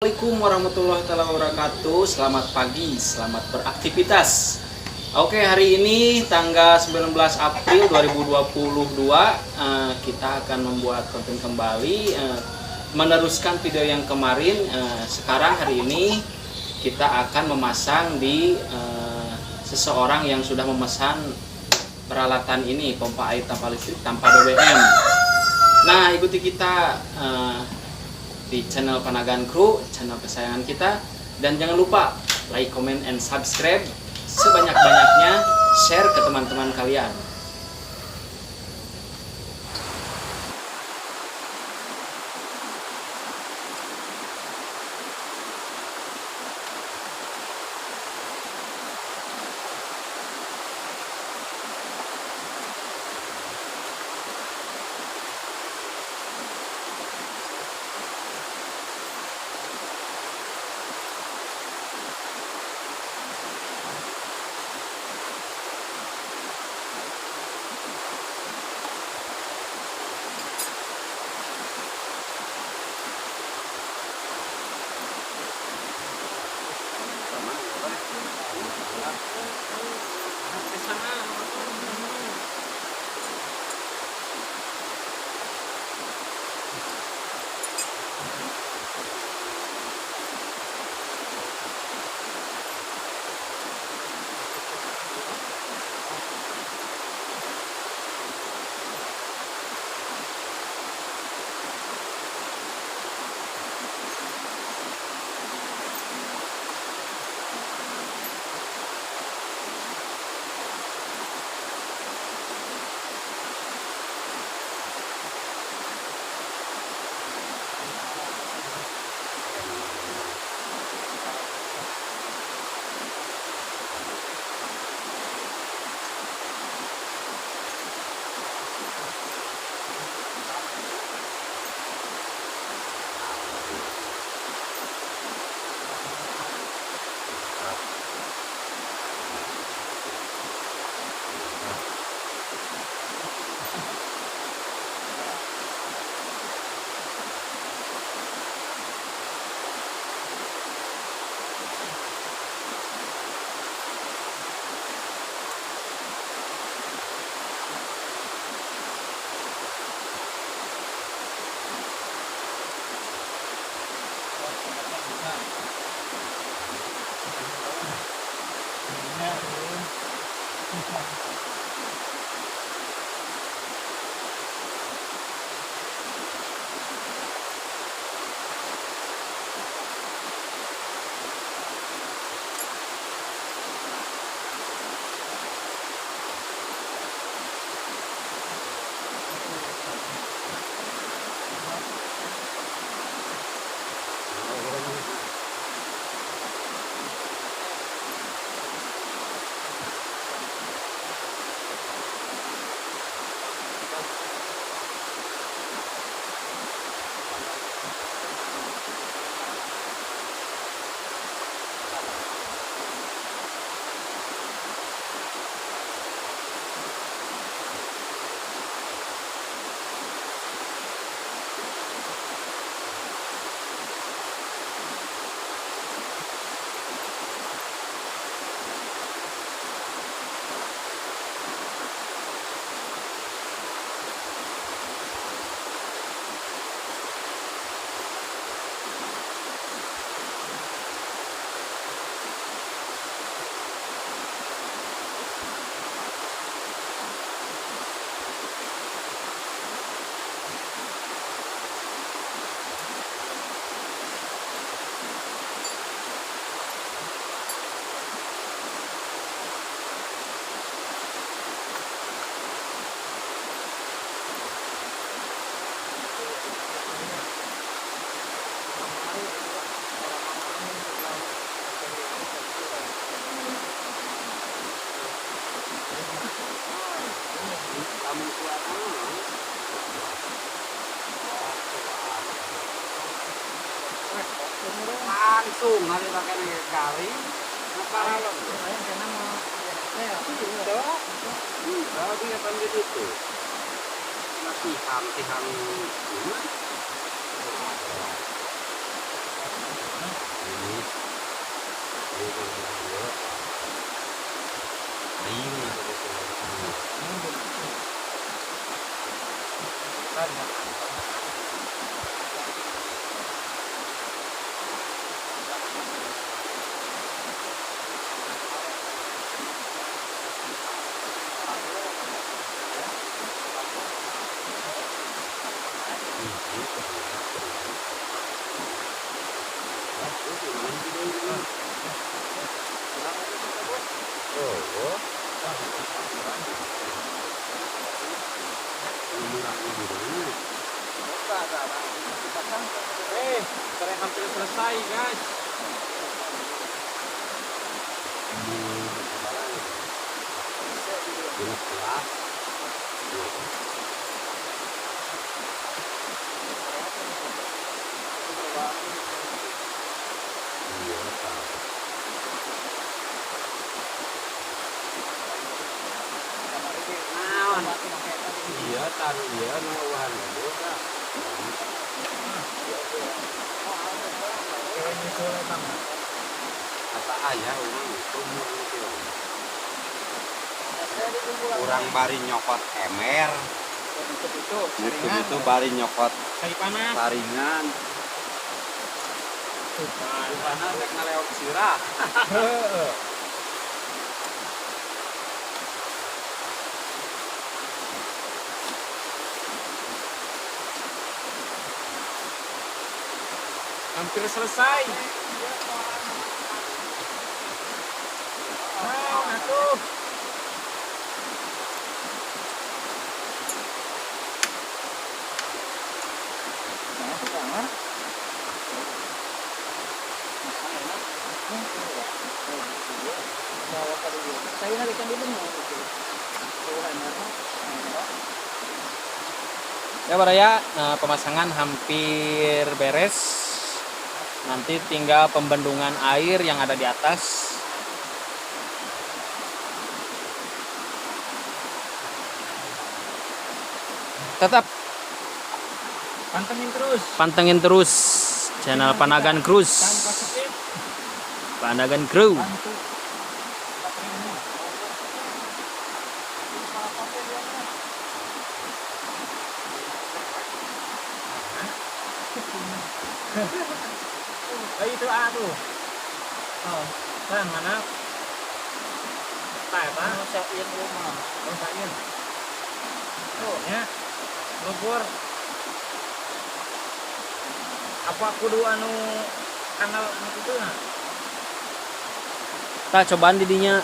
Assalamualaikum warahmatullahi wabarakatuh. Selamat pagi, selamat beraktivitas. Oke, hari ini tanggal 19 April 2022 kita akan membuat konten kembali, meneruskan video yang kemarin. Sekarang hari ini kita akan memasang di seseorang yang sudah memesan peralatan ini, pompa air tanpa listrik tanpa BBM. Nah, ikuti kita di channel Panagan Kru, channel kesayangan kita, dan jangan lupa like, comment, and subscribe sebanyak-banyaknya, share ke teman-teman kalian. Langsung hari pakai kali. Para lo. Kalau dia panggil itu. Latihan Motornya hampir selesai guys. Iya, taruh iya, nawahan dulu kak. Apa ayah orang itu kurang bari nyokot emer, itu bari nyokot Kayu panas. taringan. Panas rek ngaleok sirah. Hampir selesai. Wow, atuh. Ya Baraya, pemasangan hampir beres. Nanti tinggal pembendungan air yang ada di atas. Tetap pantengin terus channel Panagan Cruise. Tanpa skip. Panagan Crew. Itu tuh. Oh, kan mana? Tak apa? Sain rumah. Oh, sain. Tuh, ya. Lumpur. Apa kudu anu kanal anu itu nah? Kita cobaan didinya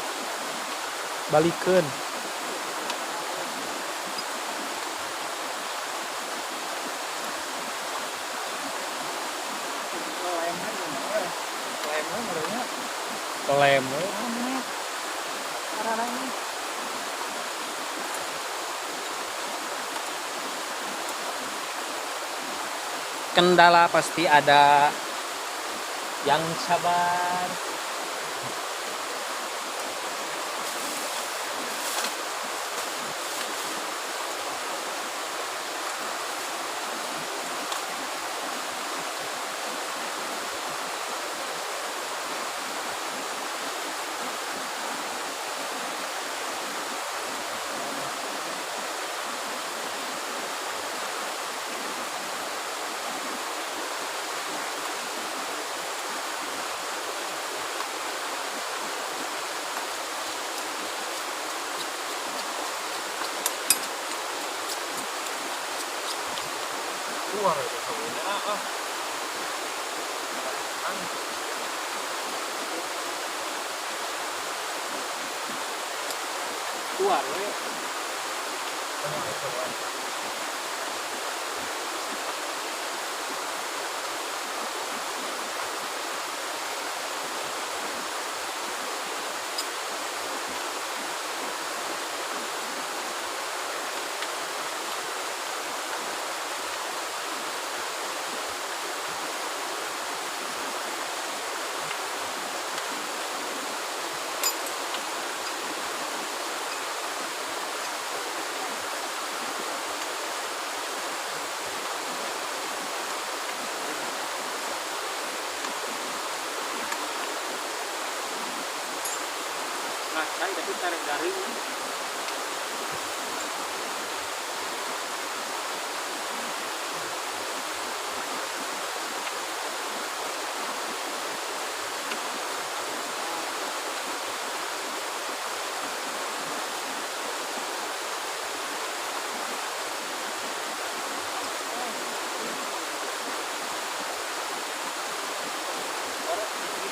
balikeun. Klaim we. Kendala pasti ada, yang sabar. Keluar itu sebenarnya. Keluar we. Rakai tapi tarik garing.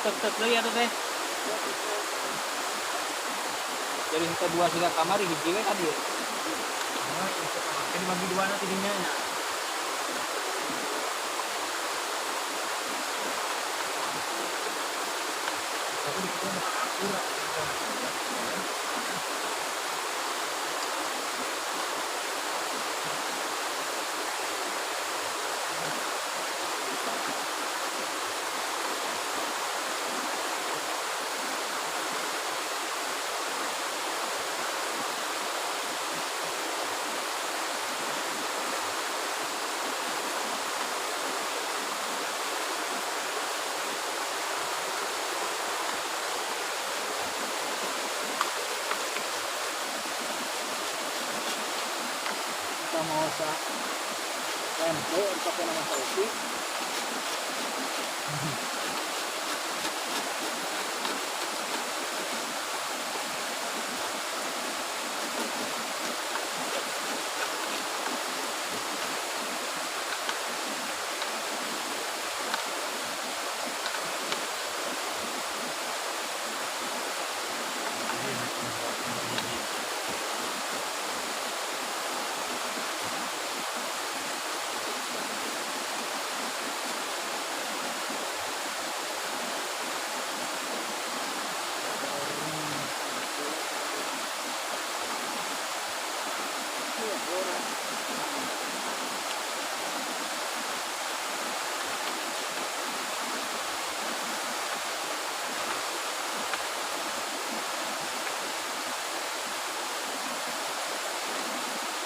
Tek-tek deui atuh teh. Jadi kita dua sudah kamar hiji we tadi. Ini bagi dua nanti dinya. Kita mau sa tempe pakai nama selfie.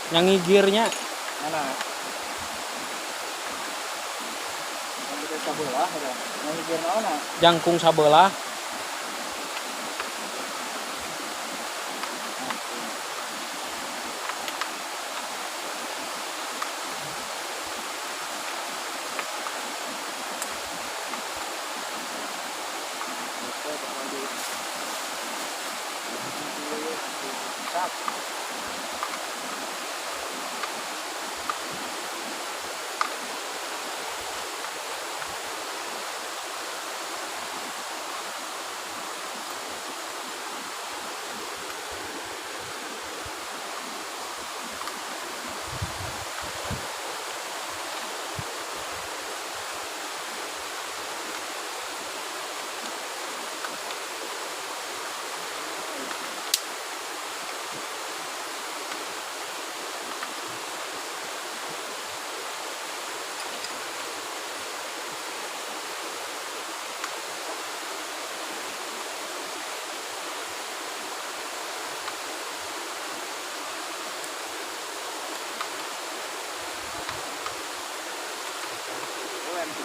Yang ngigirnya Mana? Yang kita sebelah ada. Yang mikir mana? jangkung sabelah.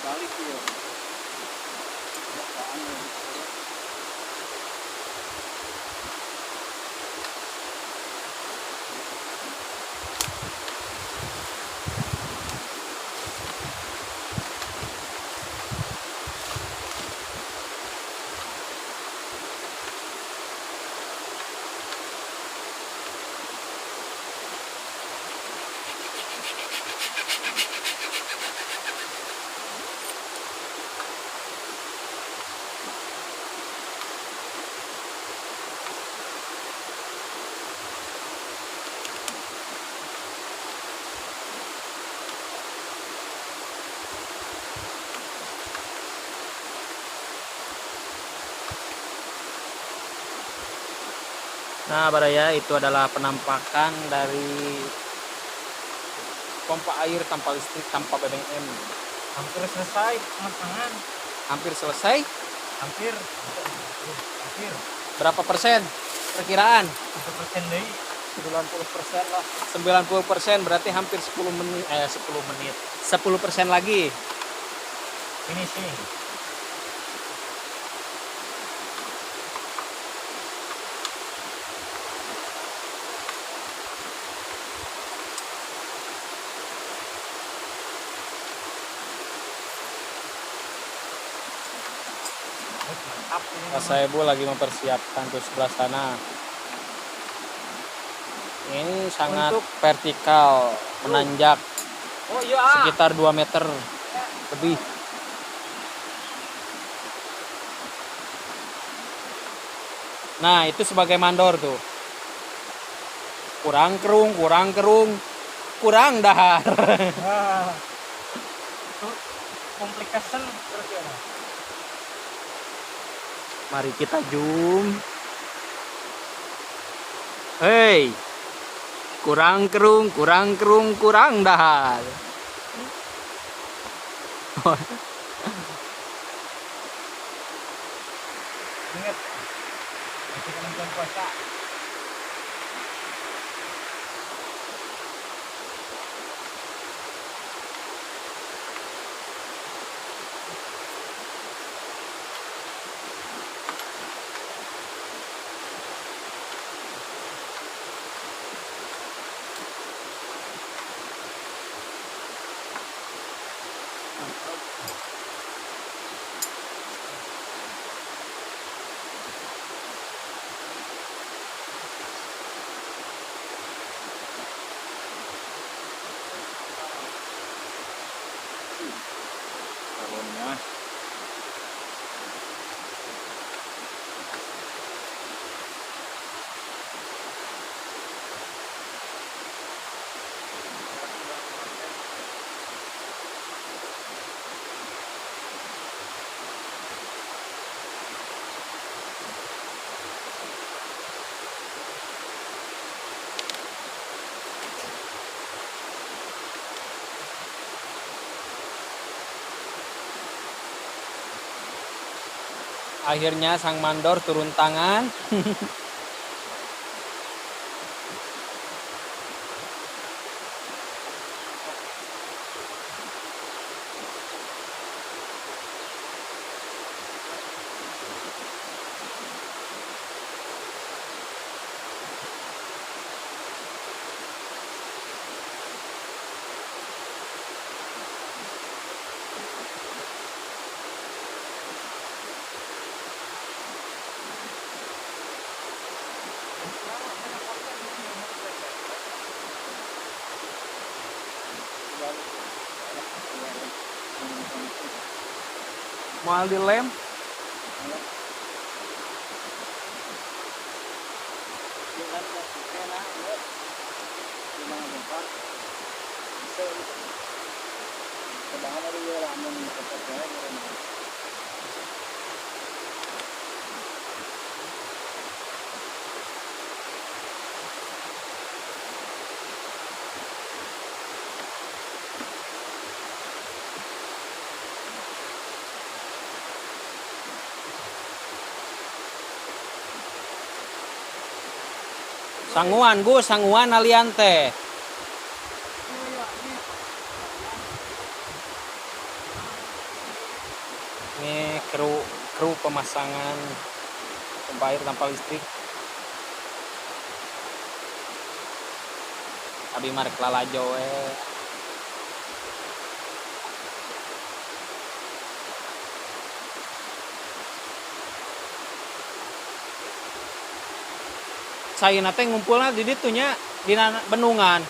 Balik ya. Nah, Baraya, itu adalah penampakan dari pompa air tanpa listrik, tanpa BBM. Hampir selesai pemasangan. Hampir selesai. Hampir. Berapa persen perkiraan? 1% deh. 90% lah. 90% berarti hampir 10 menit. 10% lagi. Finishing. Saya Ibu lagi mempersiapkan tuh sebelah sana. Ini sangat vertikal, menanjak Oh iya. sekitar 2 meter lebih. Nah, itu sebagai mandor tuh. Kurang kurang dahar. Itu complication terus ya. Mari kita zoom. Hei, kurang kerung, kurang dahal. Ingat, masih kan bulan puasa. Tahunnya. Akhirnya sang mandor turun tangan. Mau dilem. Sanguan Gus, sanguan alian teh. Ini kru pemasangan pompa air tanpa listrik. Abi marek lalajo we. Sayeuna teh ngumpulna di ditu nya dina bendungan.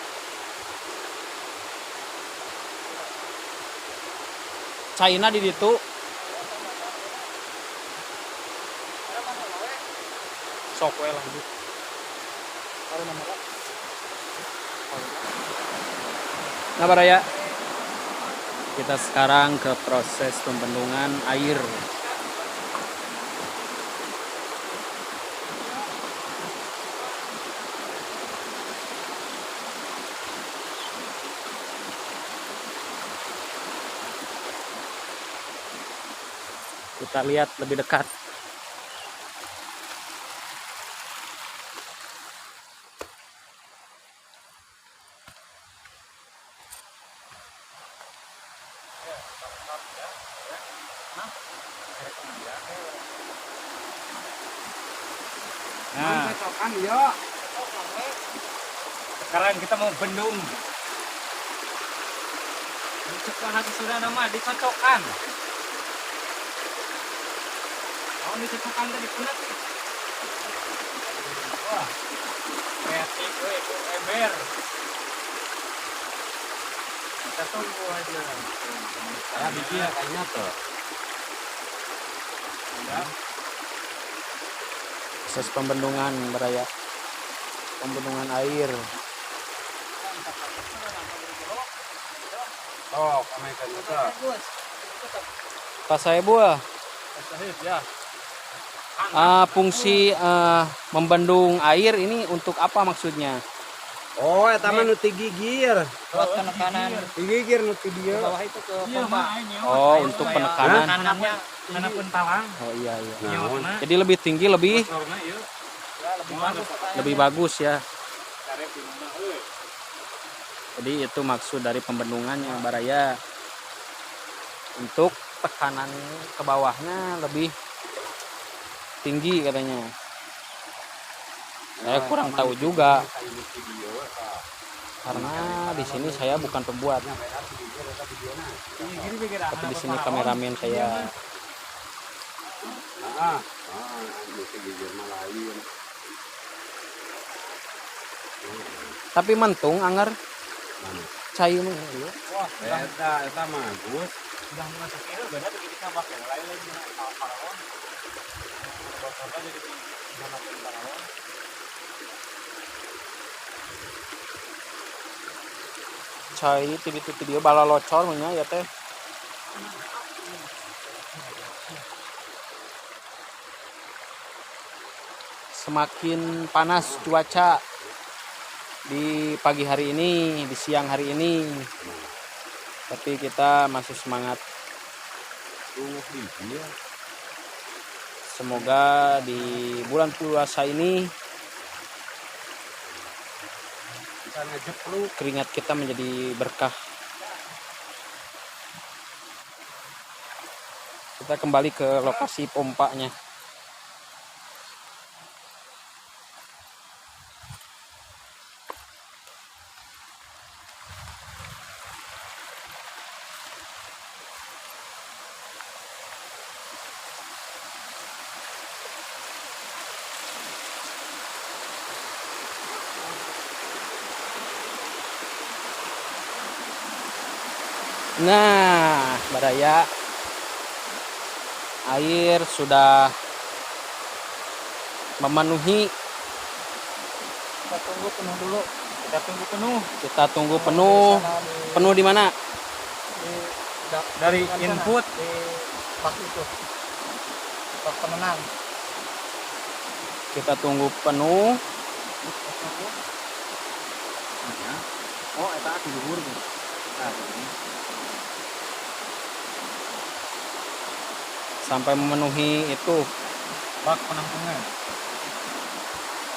Sayeuna di ditu. Sok we lanjut. Nah, Baraya. Kita sekarang ke proses pembendungan air. Kita lihat lebih dekat. Nah, cocokan yo. Sekarang kita mau bendung. Dicocokkan hati sudah nama dicocokkan. Oh, dicocokkan tadi punat. Wah. Kreatif we, ember. Kita tunggu aja. Saya biji ya kayaknya tuh. Ya. Proses pembendungan Baraya. Pembendungan air. Oh, kami kan itu. Pas saya buah. Sahid ya. Fungsi membendung air ini untuk apa maksudnya? Oh, eta mah nu tigigir. Buat penekanan Tigigir nu ti ke dieu. bawah itu ke pompa. Oh, untuk penekanan. Penanamnya karena pentalang. Oh iya iya. Naon? Jadi lebih tinggi lebih Ya, lebih bagus. lebih bagus ya. Jadi itu maksud dari pembendungannya Baraya. Untuk tekanan ke bawahnya lebih tinggi katanya. Saya kurang tahu juga karena di sini saya bukan pembuat. Tapi di sini kameramen saya. Nu tigigir mah lain. Tapi mentung anger Mana? cai mah ieu. Wah, Eta mah bagus. sudah masuk itu beda begitu sama yang lain lagi parawan. Bokor jadi sama parawan. Cai ti dieu bala locor nya ya teh. Semakin panas cuaca di pagi hari ini, di siang hari ini. Tapi kita masih semangat. Semoga di bulan puasa ini keringat kita menjadi berkah. Kita kembali ke lokasi pompanya. Nah, Baraya, air sudah memenuhi. Kita tunggu penuh dulu. Kita tunggu penuh. Kita tunggu penuh. Penuh di mana? Dari input di pas itu. Pas penenang. Kita tunggu penuh. Oh, eta di luhur. Nah, Sampai memenuhi itu. bak penampungan.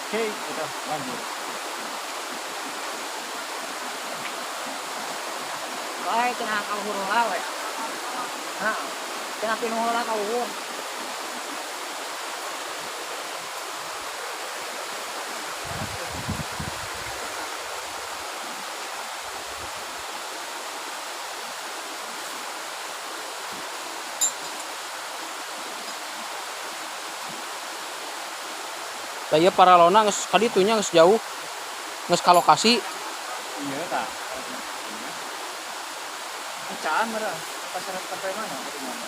Oke, kita lanjut. Baik, kena kau huruf lawe. Nah, kena pinuh lah kau huruf. Lah ieu paralona geus kaditunya geus jauh. Geus ka lokasi. Iya, tak. Pecahan merah. Pasaran sampai mana? Dari mana?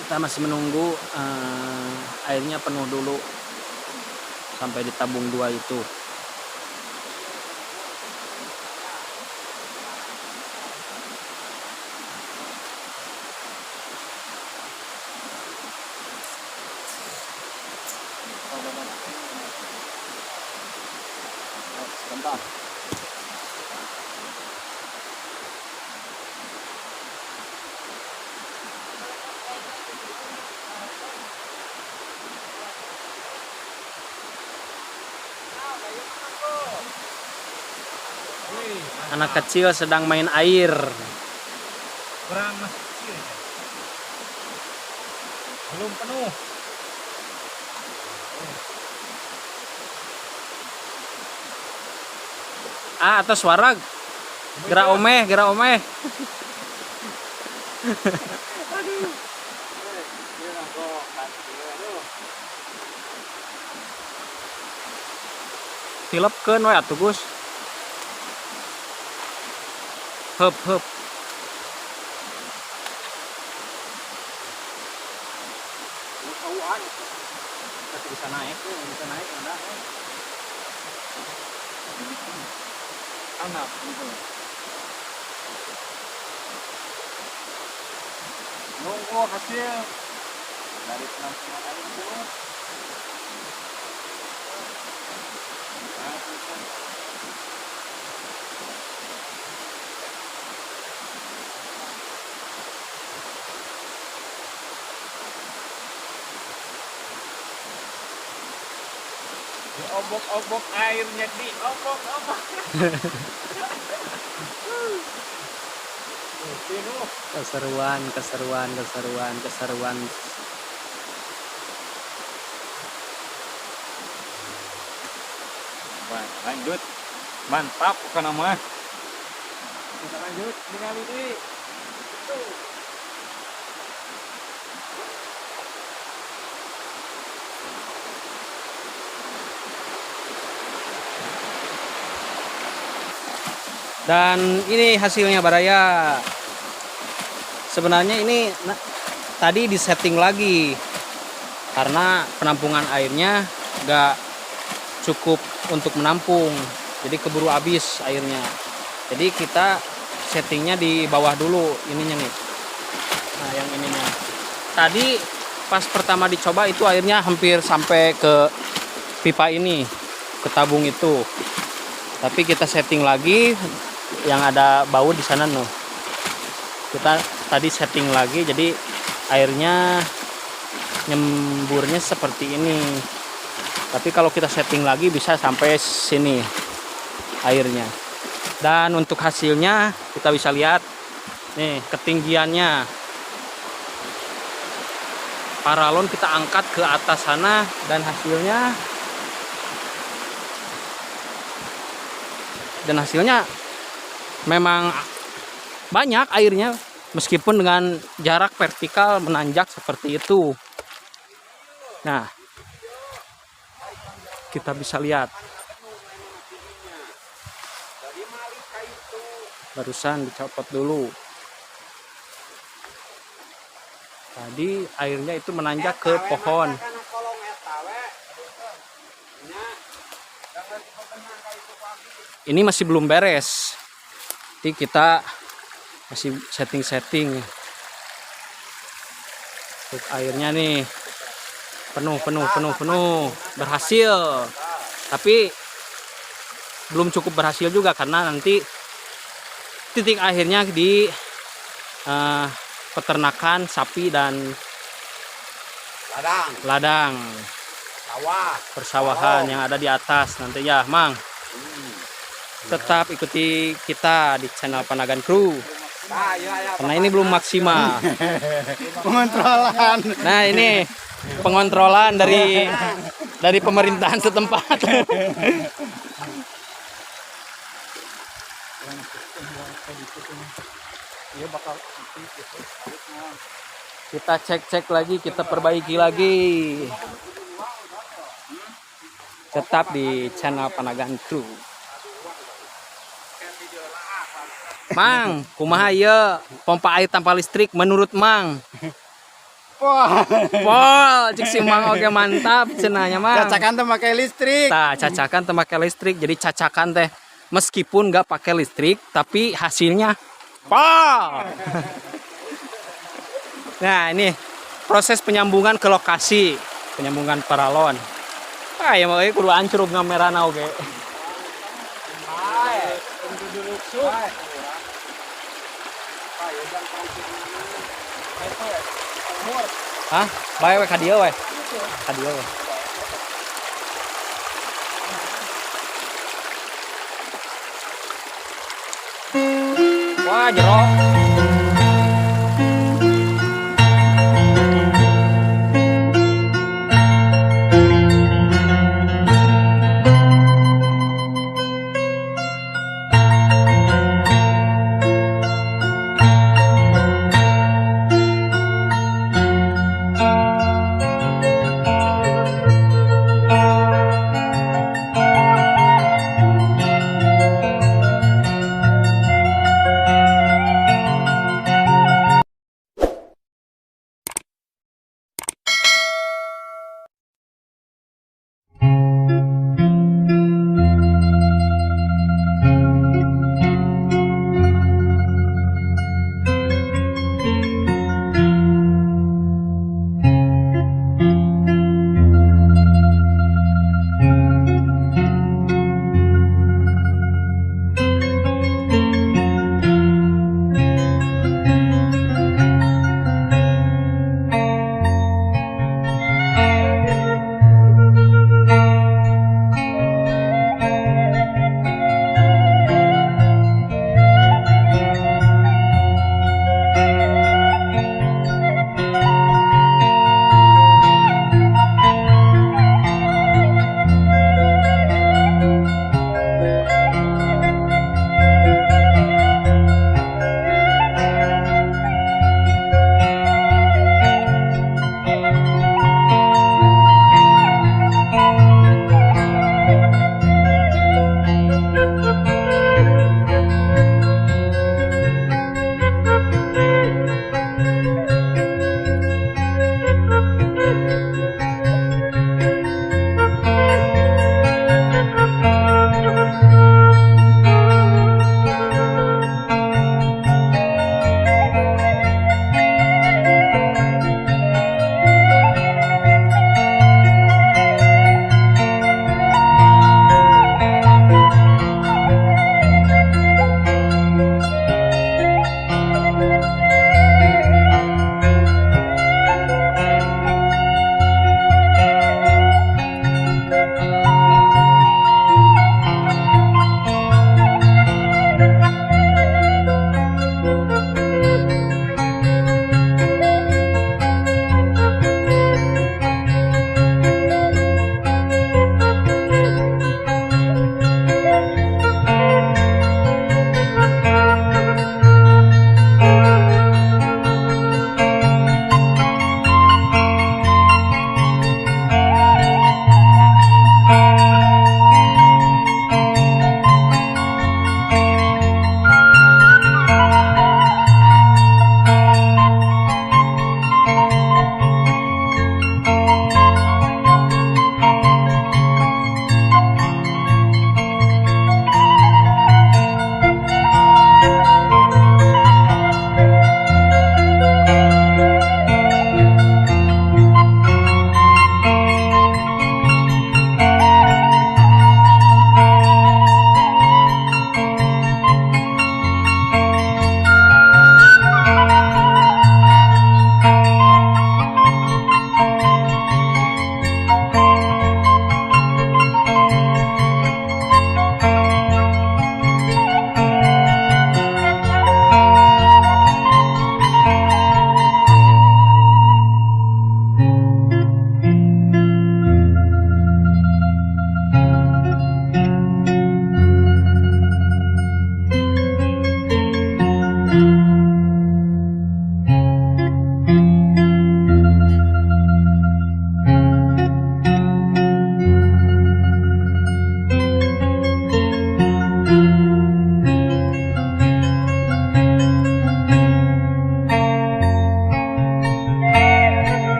Kita masih menunggu airnya penuh dulu sampai di tabung 2 itu. Bentar. Anak kecil sedang main air. Kurang masih kecil ya. Belum penuh. Atas warag. Gerak omeh, gerak omeh. Tilepkeun we atuh Gus. Heup heup. Bisa naik, bisa naik, ada. tanam gitu. Nunggu hasil dari penampungan air itu. Obok-obok airnya di obok-obok. Keseruan. Baik, lanjut. Mantap bukan nama. Kita lanjut dengan ini. Dan ini hasilnya Baraya. Sebenarnya ini tadi disetting lagi karena penampungan airnya nggak cukup untuk menampung, jadi keburu habis airnya. Jadi kita settingnya di bawah dulu ininya nih. Nah yang ininya. Tadi pas pertama dicoba itu airnya hampir sampai ke pipa ini, ke tabung itu. Tapi kita setting lagi yang ada baut di sana noh. Kita tadi setting lagi jadi airnya nyemburnya seperti ini. Tapi kalau kita setting lagi bisa sampai sini airnya. Dan untuk hasilnya kita bisa lihat nih ketinggiannya. Paralon kita angkat ke atas sana dan hasilnya memang banyak airnya meskipun dengan jarak vertikal menanjak seperti itu. Nah, kita bisa lihat barusan dicopot dulu. Tadi airnya itu menanjak ke pohon. Ini masih belum beres. Jadi kita masih setting. Untuk airnya nih penuh. Berhasil. Tapi belum cukup berhasil juga karena nanti titik akhirnya di peternakan sapi dan ladang persawahan yang ada di atas nanti ya, Mang. Tetap ikuti kita di channel Panagan Crew karena ini belum maksimal. Pengontrolan. Nah ini pengontrolan dari pemerintahan setempat. Kita cek lagi, kita perbaiki lagi. Tetap di channel Panagan Crew. Mang, kumaha ieu pompa air tanpa listrik menurut Mang? Pol, cik si Mang oke mantap cenanya Mang. Cacakan teh pakai listrik. Tah, cacakan teh pakai listrik. Jadi cacakan teh meskipun nggak pakai listrik tapi hasilnya pol. Nah, ini proses penyambungan ke lokasi, penyambungan paralon. Ah, ya mau kudu ancurug ngamerana oge. Hah? Bae we ka dieu we. Ka dieu we. Wah, jero.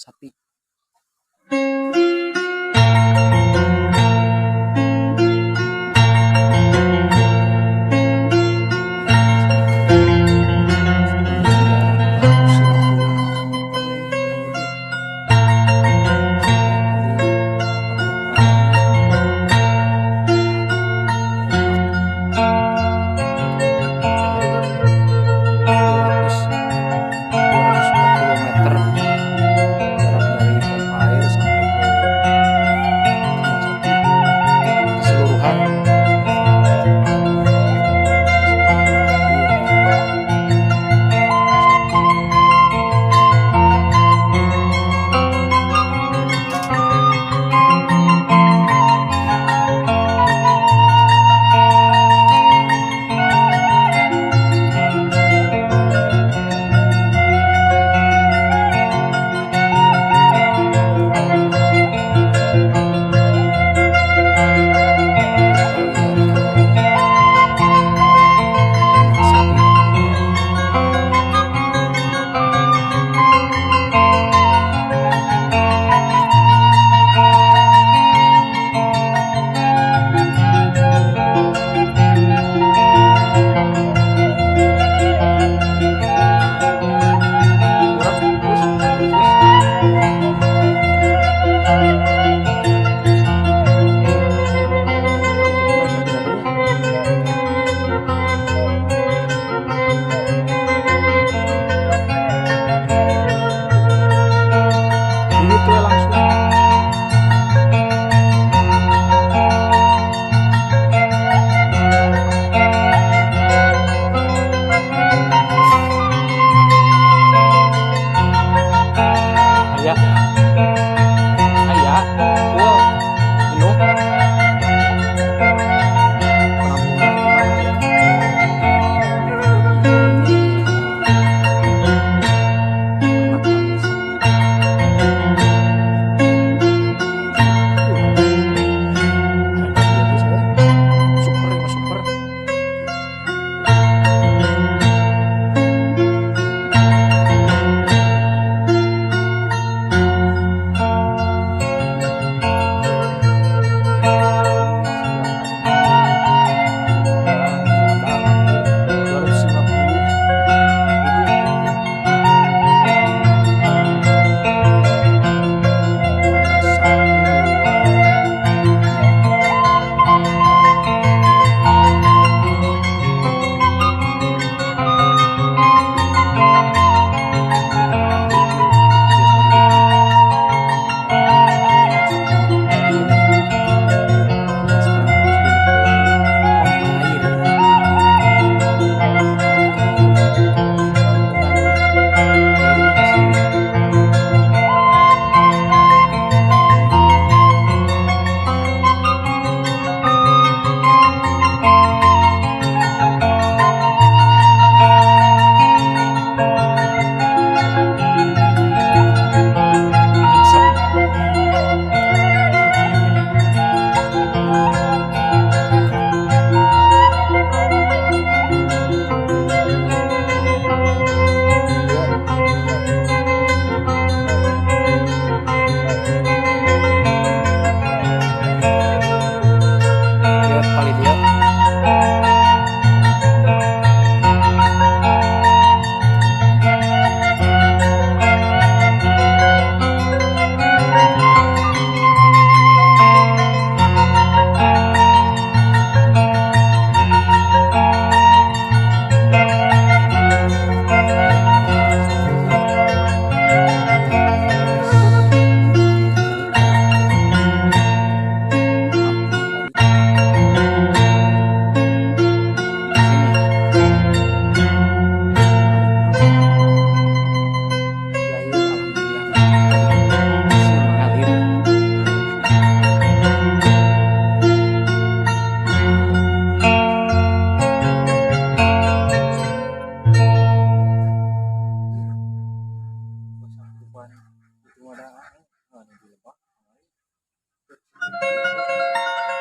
sapi.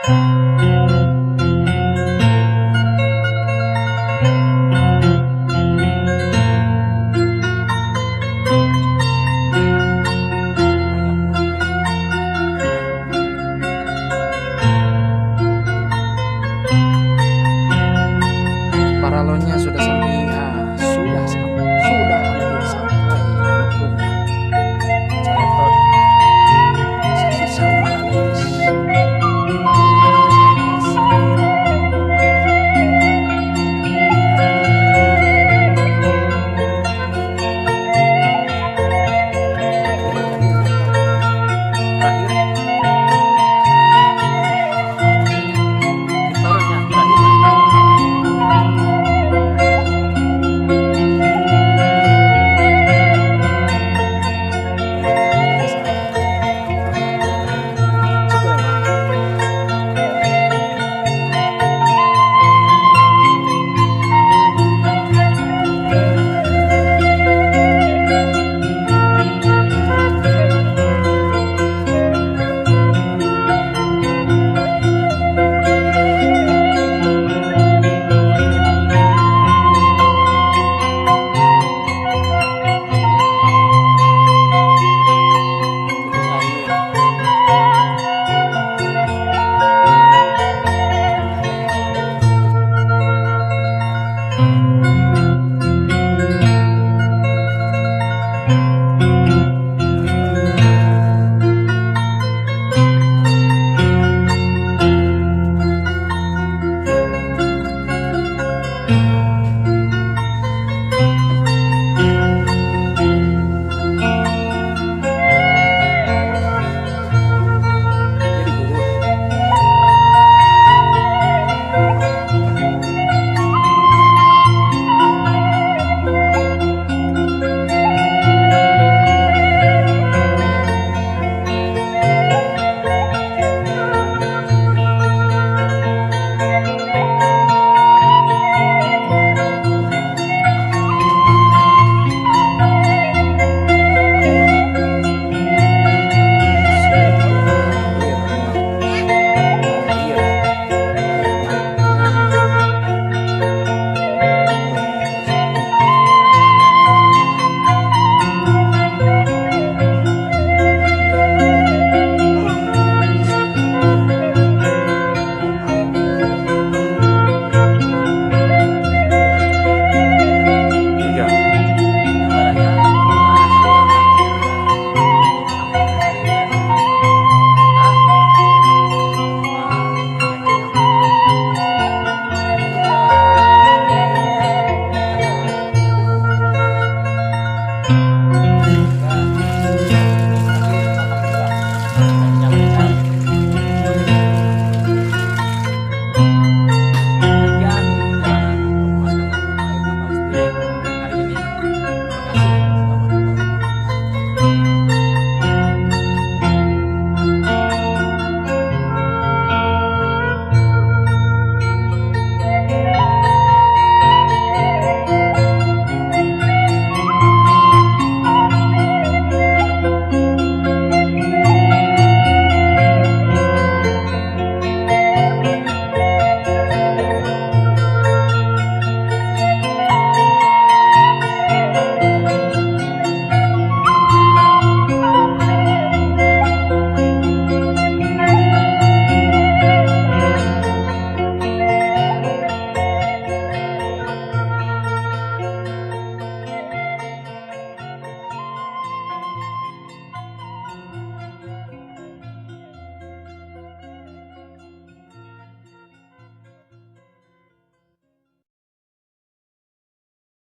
Thank you.